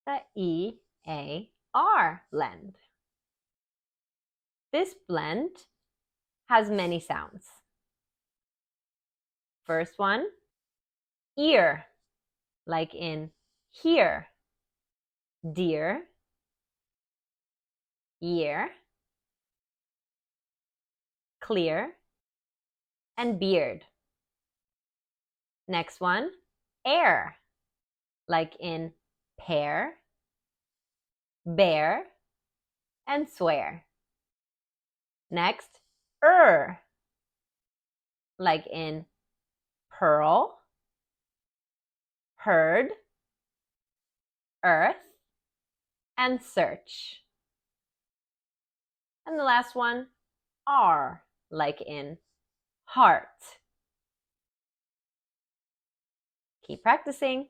the E-A-R blend. This blend has many sounds. First one, ear, like in here. Deer, year, clear, and beard. Next one, air, like in pear, bear, and swear. Next, like in pearl, herd, earth, and search. And the last one, R, like in heart. Keep practicing.